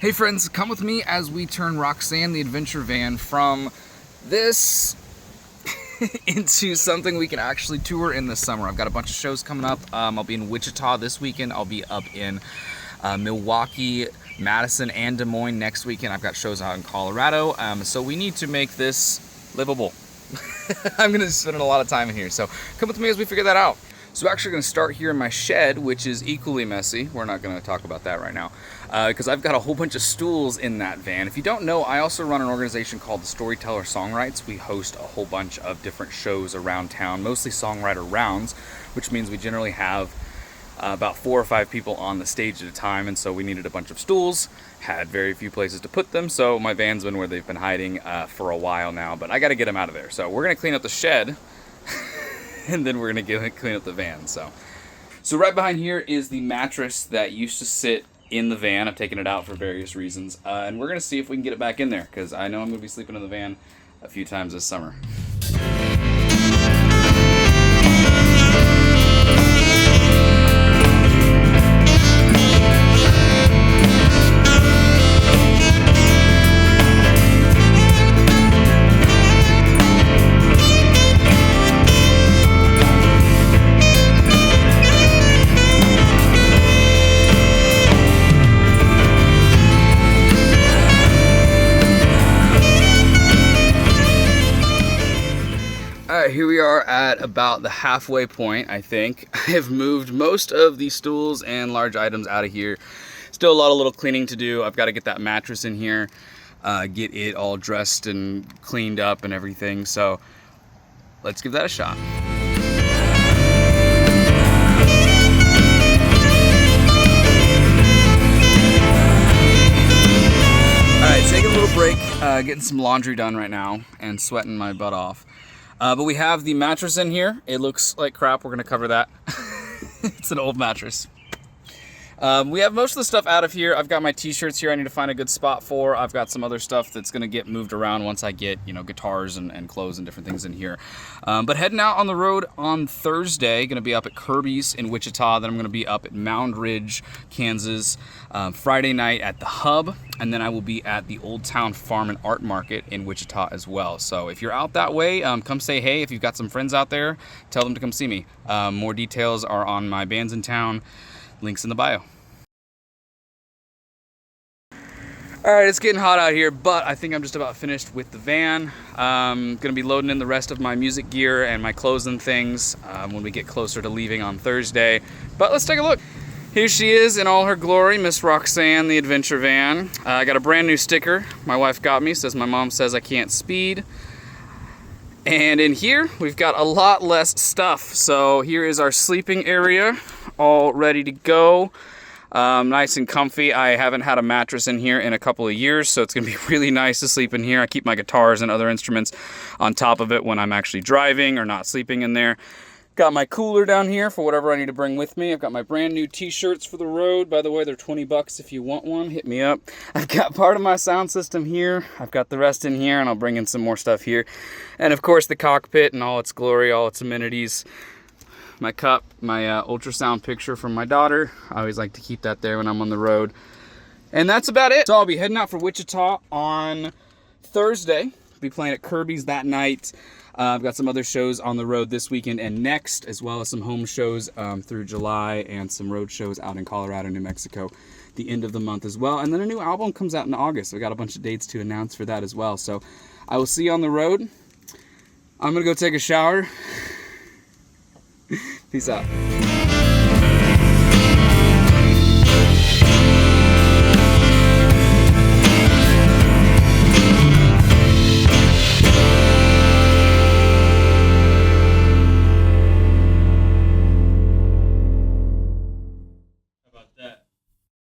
Hey friends, come with me as we turn Roxanne the Adventure van from this into something we can actually tour in the summer. I've got a bunch of shows coming up. I'll be in Wichita this weekend. I'll be up in Milwaukee, Madison, and Des Moines next weekend. I've got shows out in Colorado. So we need to make this livable. I'm gonna spend a lot of time in here. So come with me as we figure that out. So we're actually gonna start here in my shed, which is equally messy. We're not gonna talk about that right now, because I've got a whole bunch of stools in that van. If you don't know, I also run an organization called the Storyteller Songwrites. We host a whole bunch of different shows around town, mostly songwriter rounds, which means we generally have about 4 or 5 people on the stage at a time, and so we needed a bunch of stools, had very few places to put them, so my van's been where they've been hiding for a while now, but I gotta get them out of there. So we're gonna clean up the shed, and then we're gonna clean up the van. So right behind here is the mattress that used to sit in the van. I've taken it out for various reasons, and we're gonna see if we can get it back in there, because I know I'm gonna be sleeping in the van a few times this summer. Here we are at about the halfway point, I think. I have moved most of the stools and large items out of here. Still a lot of little cleaning to do. I've got to get that mattress in here, get it all dressed and cleaned up and everything. So let's give that a shot. Alright, taking a little break, getting some laundry done right now and sweating my butt off. But we have the mattress in here. It looks like crap. We're gonna cover that. It's an old mattress. We have most of the stuff out of here. I've got my t-shirts here I need to find a good spot for. I've got some other stuff that's gonna get moved around once I get, you know, guitars and clothes and different things in here. But heading out on the road on Thursday, gonna be up at Kirby's in Wichita, then I'm gonna be up at Moundridge, Kansas, Friday night at the Hub, and then I will be at the Old Town Farm and Art Market in Wichita as well. So if you're out that way, come say hey. If you've got some friends out there, tell them to come see me. More details are on my bands in town, links in the bio. All right, it's getting hot out here, but I think I'm just about finished with the van. Gonna be loading in the rest of my music gear and my clothes and things when we get closer to leaving on Thursday. But let's take a look. Here she is in all her glory, Miss Roxanne the Adventure van. I got a brand new sticker my wife got me, says my mom says I can't speed. And in here, we've got a lot less stuff. So here is our sleeping area, all ready to go. Nice and comfy. I haven't had a mattress in here in a couple of years, so it's gonna be really nice to sleep in here. I keep my guitars and other instruments on top of it when I'm actually driving or not sleeping in there. Got my cooler down here for whatever I need to bring with me. I've got my brand new t-shirts for the road. By the way, they're 20 bucks if you want one, hit me up. I've got part of my sound system here. I've got the rest in here, and I'll bring in some more stuff here. And of course, the cockpit and all its glory, all its amenities. My cup, my ultrasound picture from my daughter. I always like to keep that there when I'm on the road. And that's about it. So I'll be heading out for Wichita on Thursday. Be playing at Kirby's that night. I've got some other shows on the road this weekend and next, as well as some home shows through July and some road shows out in Colorado, New Mexico, the end of the month as well. And then a new album comes out in August. We got a bunch of dates to announce for that as well. So I will see you on the road. I'm gonna go take a shower. Peace out.